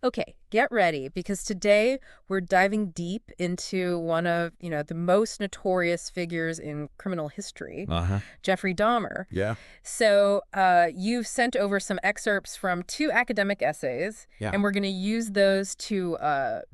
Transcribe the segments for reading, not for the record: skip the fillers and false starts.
Okay, get ready, because today we're diving deep into one of, the most notorious figures in criminal history, Jeffrey Dahmer. Yeah. So you've sent over some excerpts from 2 academic essays, Yeah. and we're going to use those to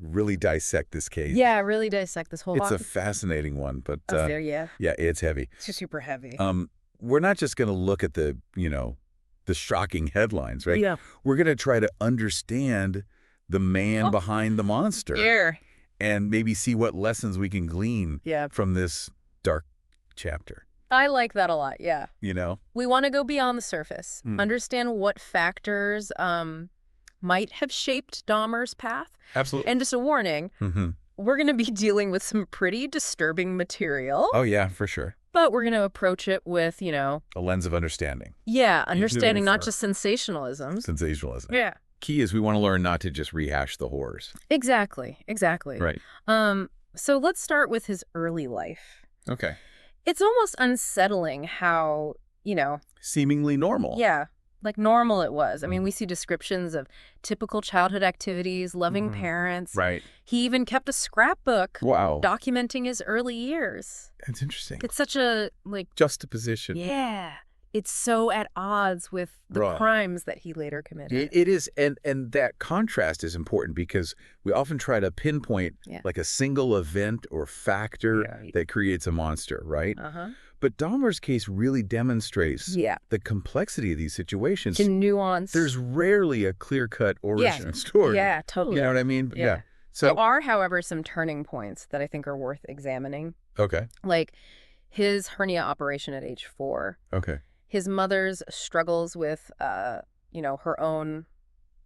really dissect this case. yeah, really dissect this whole It's a fascinating one, but yeah. yeah, it's heavy. It's just super heavy. We're not just going to look at the shocking headlines, right? Yeah. We're going to try to understand the man behind the monster. Here. And maybe see what lessons we can glean from this dark chapter. I like that a lot, yeah. We want to go beyond the surface, understand what factors might have shaped Dahmer's path. Absolutely. And just a warning, we're going to be dealing with some pretty disturbing material. Oh, yeah, for sure. But we're going to approach it with, a lens of understanding. Yeah, understanding, not just sensationalism. Sensationalism. Yeah. Key is we want to learn not to just rehash the horrors. Exactly. Right. So let's start with his early life. Okay. It's almost unsettling how, seemingly normal. Yeah, like normal it was. I mean, we see descriptions of typical childhood activities, loving parents. Right. He even kept a scrapbook documenting his early years. That's interesting. It's such a, juxtaposition. Yeah. It's so at odds with the crimes that he later committed. It is, and that contrast is important because we often try to pinpoint a single event or factor that creates a monster, right? But Dahmer's case really demonstrates the complexity of these situations. The nuance. There's rarely a clear-cut origin story. Yeah, totally. You know what I mean? Yeah. So there are, however, some turning points that I think are worth examining. Okay. Like his hernia operation at age 4. Okay. His mother's struggles with, her own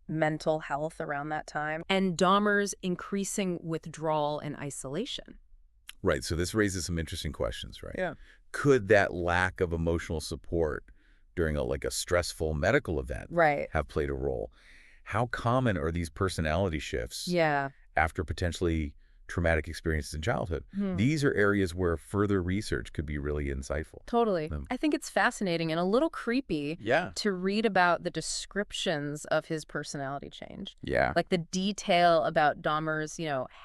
mental health around that time, and Dahmer's increasing withdrawal and isolation. Right. So this raises some interesting questions, right? Yeah. Could that lack of emotional support during a stressful medical event have played a role? How common are these personality shifts after potentially traumatic experiences in childhood? These are areas where further research could be really insightful. Totally. I think it's fascinating and a little creepy to read about the descriptions of his personality change. Yeah. Like the detail about Dahmer's,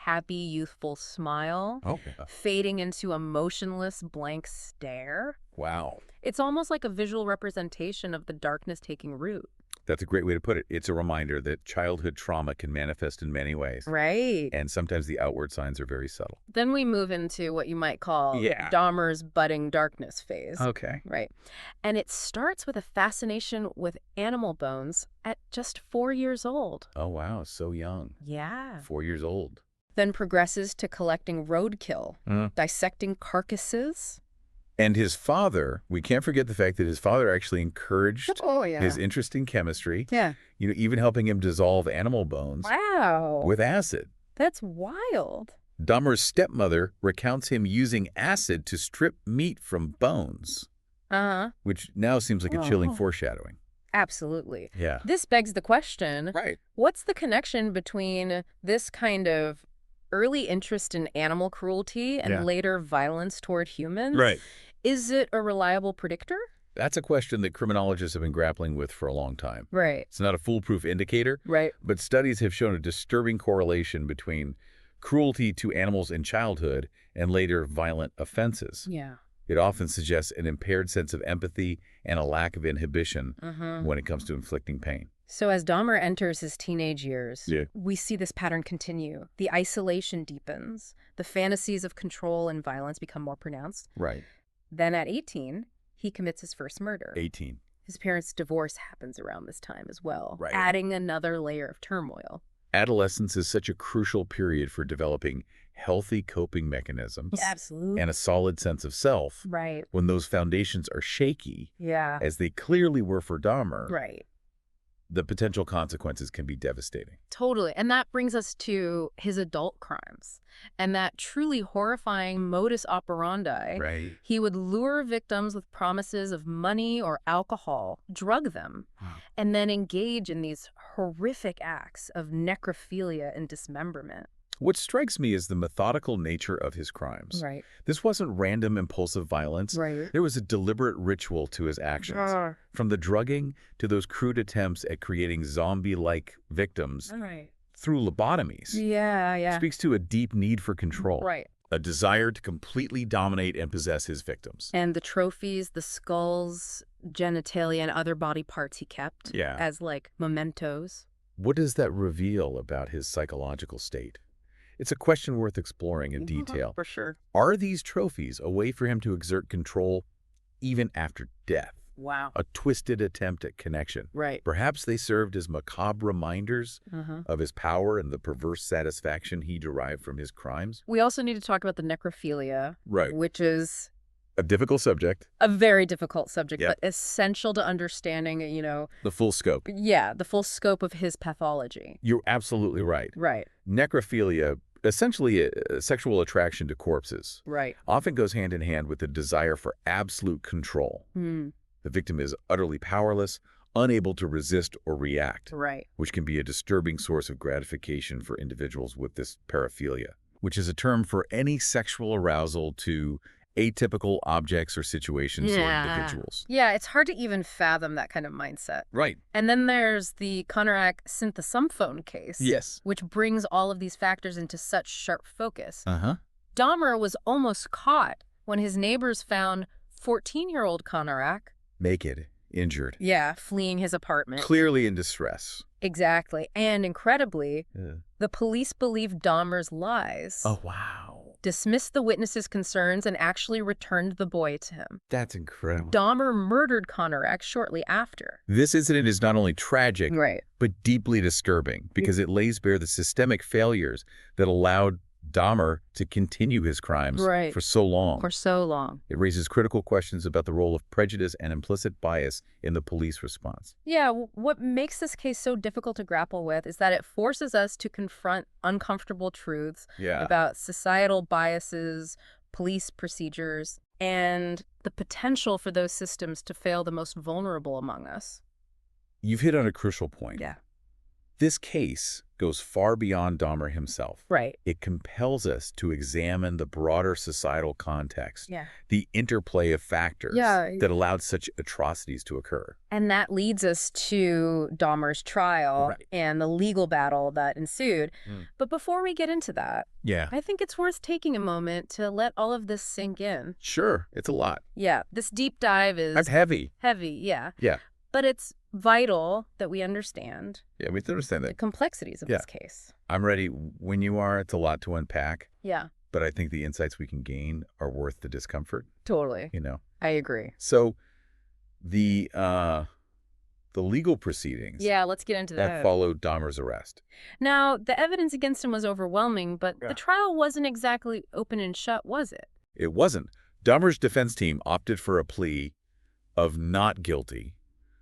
happy, youthful smile fading into a motionless, blank stare. Wow. It's almost like a visual representation of the darkness taking root. That's a great way to put it. It's a reminder that childhood trauma can manifest in many ways. Right. And sometimes the outward signs are very subtle. Then we move into what you might call Dahmer's budding darkness phase. Okay. Right. And it starts with a fascination with animal bones at just 4 years old. Oh, wow. So young. Yeah. 4 years old. Then progresses to collecting roadkill, dissecting carcasses. And his father, we can't forget the fact that his father actually encouraged his interest in chemistry. Yeah. Even helping him dissolve animal bones with acid. That's wild. Dahmer's stepmother recounts him using acid to strip meat from bones. Which now seems like a chilling foreshadowing. Absolutely. Yeah. This begs the question, right? What's the connection between this kind of early interest in animal cruelty and later violence toward humans? Right. Is it a reliable predictor? That's a question that criminologists have been grappling with for a long time. Right. It's not a foolproof indicator. Right. But studies have shown a disturbing correlation between cruelty to animals in childhood and later violent offenses. Yeah. It often suggests an impaired sense of empathy and a lack of inhibition when it comes to inflicting pain. So as Dahmer enters his teenage years, we see this pattern continue. The isolation deepens. The fantasies of control and violence become more pronounced. Right. Then at 18, he commits his first murder. 18. His parents' divorce happens around this time as well, adding another layer of turmoil. Adolescence is such a crucial period for developing healthy coping mechanisms. Absolutely. And a solid sense of self. Right. When those foundations are shaky, as they clearly were for Dahmer. Right. The potential consequences can be devastating. Totally. And that brings us to his adult crimes and that truly horrifying modus operandi. Right. He would lure victims with promises of money or alcohol, drug them, and then engage in these horrific acts of necrophilia and dismemberment. What strikes me is the methodical nature of his crimes. Right. This wasn't random impulsive violence. Right. There was a deliberate ritual to his actions. From the drugging to those crude attempts at creating zombie-like victims. Right. through lobotomies. Yeah. Speaks to a deep need for control. Right. A desire to completely dominate and possess his victims. And the trophies, the skulls, genitalia, and other body parts he kept as, like, mementos. What does that reveal about his psychological state? It's a question worth exploring in detail. For sure. Are these trophies a way for him to exert control even after death? Wow. A twisted attempt at connection. Right. Perhaps they served as macabre reminders of his power and the perverse satisfaction he derived from his crimes. We also need to talk about the necrophilia, which is a difficult subject. A very difficult subject, but essential to understanding, the full scope. Yeah, the full scope of his pathology. You're absolutely right. Right. Necrophilia, essentially a sexual attraction to corpses, often goes hand in hand with the desire for absolute control. The victim is utterly powerless, unable to resist or react, which can be a disturbing source of gratification for individuals with this paraphilia, which is a term for any sexual arousal to atypical objects or situations or individuals. Yeah, it's hard to even fathom that kind of mindset. Right. And then there's the Conarac synthesumphone case, which brings all of these factors into such sharp focus. Dahmer was almost caught when his neighbors found 14-year-old Conarac naked, injured. Yeah, fleeing his apartment. Clearly in distress. Exactly. And incredibly, the police believed Dahmer's lies. Oh, wow. Dismissed the witnesses' concerns and actually returned the boy to him. That's incredible. Dahmer murdered Conarac shortly after. This incident is not only tragic, but deeply disturbing because it lays bare the systemic failures that allowed Dahmer to continue his crimes for so long. For so long. It raises critical questions about the role of prejudice and implicit bias in the police response. Yeah, what makes this case so difficult to grapple with is that it forces us to confront uncomfortable truths about societal biases, police procedures, and the potential for those systems to fail the most vulnerable among us. You've hit on a crucial point. Yeah. This case goes far beyond Dahmer himself. Right. It compels us to examine the broader societal context, Yeah. the interplay of factors that allowed such atrocities to occur. And that leads us to Dahmer's trial and the legal battle that ensued. But before we get into that, I think it's worth taking a moment to let all of this sink in. Sure, it's a lot. Yeah, this deep dive is... That's heavy. Heavy, yeah. Yeah. But it's vital that we understand we have to understand that. the complexities of this case. I'm ready when you are. It's a lot to unpack. Yeah. But I think the insights we can gain are worth the discomfort. Totally. I agree. So the legal proceedings. Yeah, let's get into that followed Dahmer's arrest. Now, the evidence against him was overwhelming, but the trial wasn't exactly open and shut, was it? It wasn't. Dahmer's defense team opted for a plea of not guilty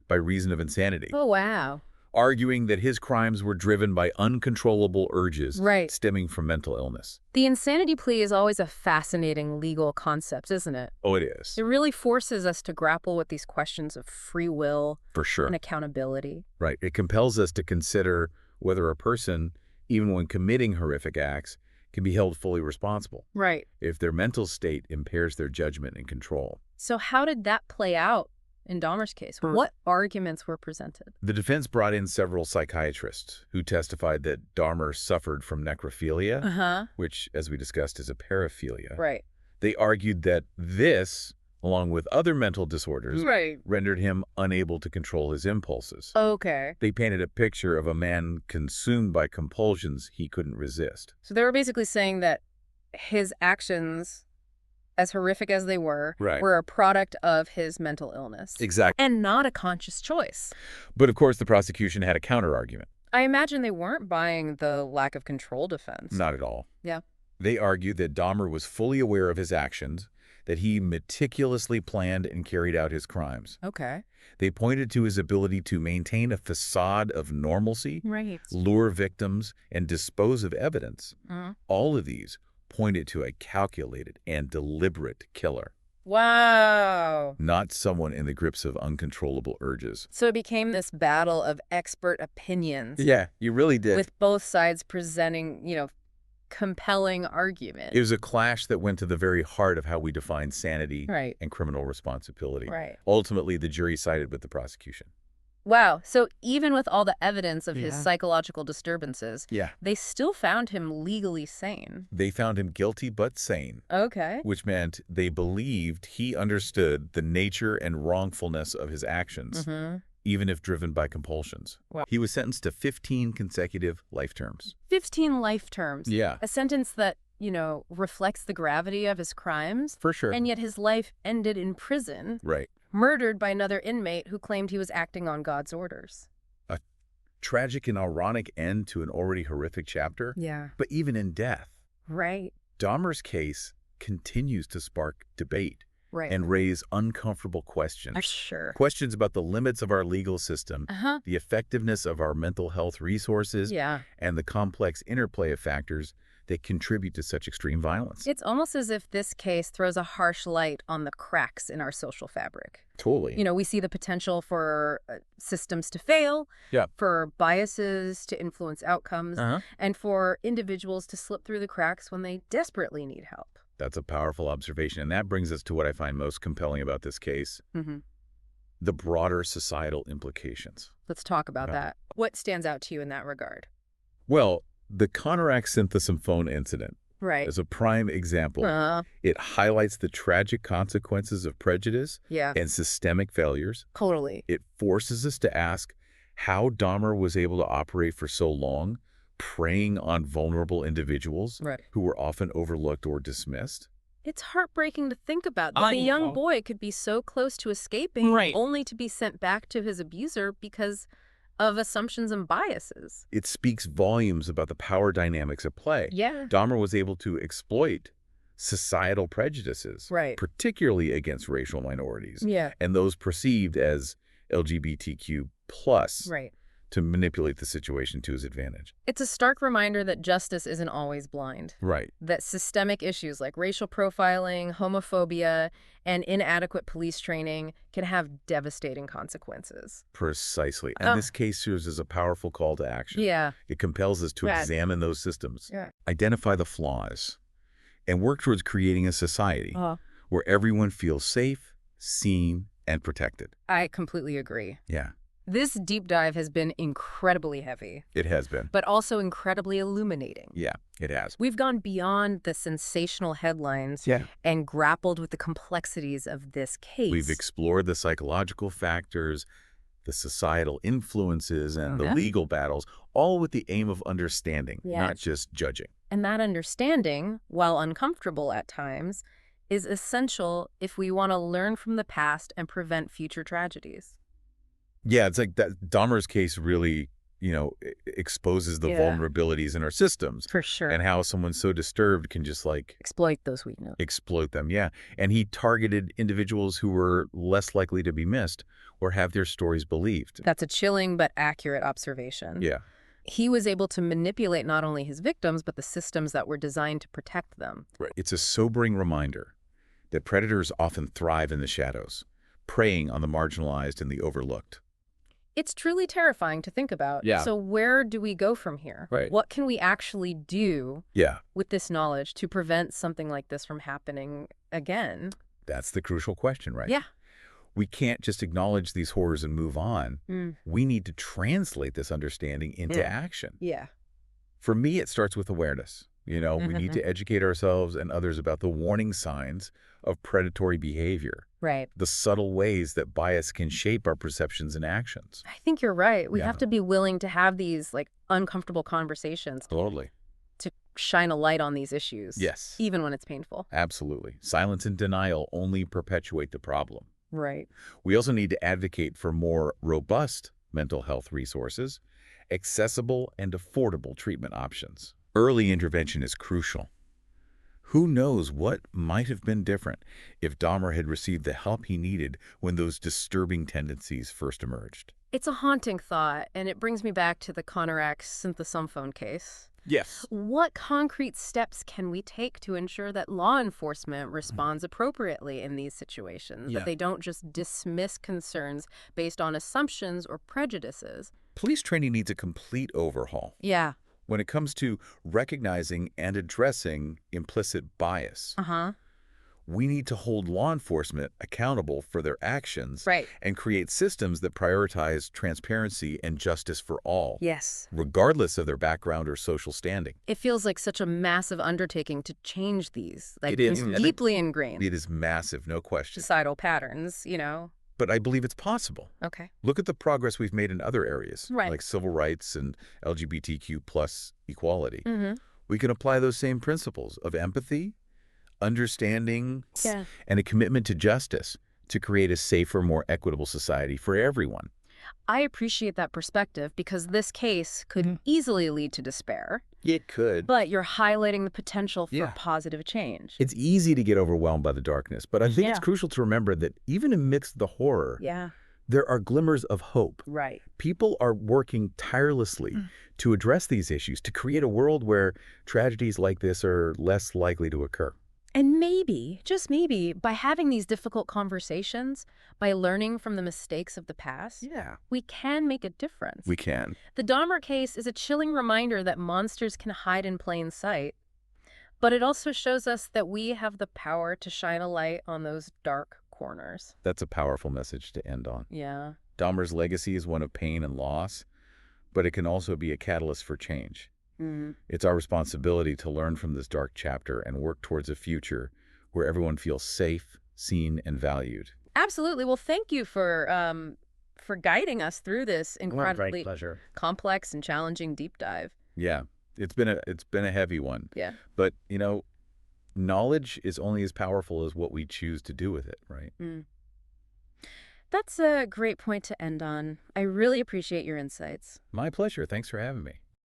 by reason of insanity. Oh, wow. Arguing that his crimes were driven by uncontrollable urges stemming from mental illness. The insanity plea is always a fascinating legal concept, isn't it? Oh, it is. It really forces us to grapple with these questions of free will and accountability. Right. It compels us to consider whether a person, even when committing horrific acts, can be held fully responsible. Right. If their mental state impairs their judgment and control. So how did that play out in Dahmer's case? What arguments were presented? The defense brought in several psychiatrists who testified that Dahmer suffered from necrophilia, which, as we discussed, is a paraphilia. Right. They argued that this, along with other mental disorders, rendered him unable to control his impulses. Okay. They painted a picture of a man consumed by compulsions he couldn't resist. So they were basically saying that his actions, as horrific as they were a product of his mental illness. Exactly. And not a conscious choice. But of course, the prosecution had a counter-argument. I imagine they weren't buying the lack of control defense. Not at all. Yeah. They argued that Dahmer was fully aware of his actions, that he meticulously planned and carried out his crimes. Okay. They pointed to his ability to maintain a facade of normalcy, lure victims, and dispose of evidence. All of these pointed to a calculated and deliberate killer. Wow. Not someone in the grips of uncontrollable urges. So it became this battle of expert opinions. Yeah, you really did. With both sides presenting, compelling argument. It was a clash that went to the very heart of how we define sanity and criminal responsibility. Right. Ultimately, the jury sided with the prosecution. Wow. So even with all the evidence of his psychological disturbances, they still found him legally sane. They found him guilty but sane. Okay. Which meant they believed he understood the nature and wrongfulness of his actions, even if driven by compulsions. Wow. He was sentenced to 15 consecutive life terms. 15 life terms? Yeah. A sentence that, reflects the gravity of his crimes. For sure. And yet his life ended in prison. Right. Murdered by another inmate who claimed he was acting on God's orders. A tragic and ironic end to an already horrific chapter. Yeah. But even in death. Right. Dahmer's case continues to spark debate. Right. And raise uncomfortable questions. Sure. Questions about the limits of our legal system, the effectiveness of our mental health resources, and the complex interplay of factors that contribute to such extreme violence. It's almost as if this case throws a harsh light on the cracks in our social fabric. Totally. We see the potential for systems to fail, for biases to influence outcomes, and for individuals to slip through the cracks when they desperately need help. That's a powerful observation, and that brings us to what I find most compelling about this case, the broader societal implications. Let's talk about that. What stands out to you in that regard? Well, the Controversies synthesis phone incident is a prime example. It highlights the tragic consequences of prejudice and systemic failures. Totally. It forces us to ask how Dahmer was able to operate for so long, preying on vulnerable individuals who were often overlooked or dismissed. It's heartbreaking to think about that the young boy could be so close to escaping only to be sent back to his abuser because of assumptions and biases. It speaks volumes about the power dynamics at play. Yeah. Dahmer was able to exploit societal prejudices, particularly against racial minorities, and those perceived as LGBTQ+, to manipulate the situation to his advantage. It's a stark reminder that justice isn't always blind. Right. That systemic issues like racial profiling, homophobia, and inadequate police training can have devastating consequences. Precisely. And this case serves as a powerful call to action. Yeah. It compels us to examine those systems, identify the flaws, and work towards creating a society where everyone feels safe, seen, and protected. I completely agree. Yeah. This deep dive has been incredibly heavy. It has been. But also incredibly illuminating. Yeah, it has. We've gone beyond the sensational headlines and grappled with the complexities of this case. We've explored the psychological factors, the societal influences, and the legal battles, all with the aim of understanding, not just judging. And that understanding, while uncomfortable at times, is essential if we want to learn from the past and prevent future tragedies. Yeah, it's like that Dahmer's case really, exposes the vulnerabilities in our systems. For sure. And how someone so disturbed can just exploit those weaknesses. Exploit them, yeah. And he targeted individuals who were less likely to be missed or have their stories believed. That's a chilling but accurate observation. Yeah. He was able to manipulate not only his victims, but the systems that were designed to protect them. Right. It's a sobering reminder that predators often thrive in the shadows, preying on the marginalized and the overlooked. It's truly terrifying to think about. Yeah. So where do we go from here? Right. What can we actually do with this knowledge to prevent something like this from happening again? That's the crucial question, right? Yeah. We can't just acknowledge these horrors and move on. We need to translate this understanding into action. Yeah. For me, it starts with awareness. We need to educate ourselves and others about the warning signs of predatory behavior. Right. The subtle ways that bias can shape our perceptions and actions. I think you're right. We have to be willing to have these uncomfortable conversations. Totally. To shine a light on these issues. Yes. Even when it's painful. Absolutely. Silence and denial only perpetuate the problem. Right. We also need to advocate for more robust mental health resources, accessible and affordable treatment options. Early intervention is crucial. Who knows what might have been different if Dahmer had received the help he needed when those disturbing tendencies first emerged. It's a haunting thought, and it brings me back to the Controversies synthesis phone case. Yes. What concrete steps can we take to ensure that law enforcement responds appropriately in these situations, that they don't just dismiss concerns based on assumptions or prejudices? Police training needs a complete overhaul. Yeah. When it comes to recognizing and addressing implicit bias. we need to hold law enforcement accountable for their actions and create systems that prioritize transparency and justice for all, regardless of their background or social standing. It feels like such a massive undertaking to change these, like deeply ingrained. It is massive, no question. Societal patterns, you know. But I believe it's possible. Okay. Look at the progress we've made in other areas, like civil rights and LGBTQ plus equality. We can apply those same principles of empathy, understanding, and a commitment to justice to create a safer, more equitable society for everyone. I appreciate that perspective because this case could easily lead to despair. It could. But you're highlighting the potential for positive change. It's easy to get overwhelmed by the darkness, but I think it's crucial to remember that even amidst the horror, there are glimmers of hope. People are working tirelessly to address these issues, to create a world where tragedies like this are less likely to occur. And maybe, just maybe, by having these difficult conversations, by learning from the mistakes of the past, we can make a difference. We can. The Dahmer case is a chilling reminder that monsters can hide in plain sight, but it also shows us that we have the power to shine a light on those dark corners. That's a powerful message to end on. Yeah. Dahmer's legacy is one of pain and loss, but it can also be a catalyst for change. It's our responsibility to learn from this dark chapter and work towards a future where everyone feels safe, seen, and valued. Absolutely. Well, thank you for guiding us through this incredibly complex and challenging deep dive. Yeah, it's been a heavy one. Yeah. But you know, knowledge is only as powerful as what we choose to do with it, right? That's a great point to end on. I really appreciate your insights. My pleasure. Thanks for having me.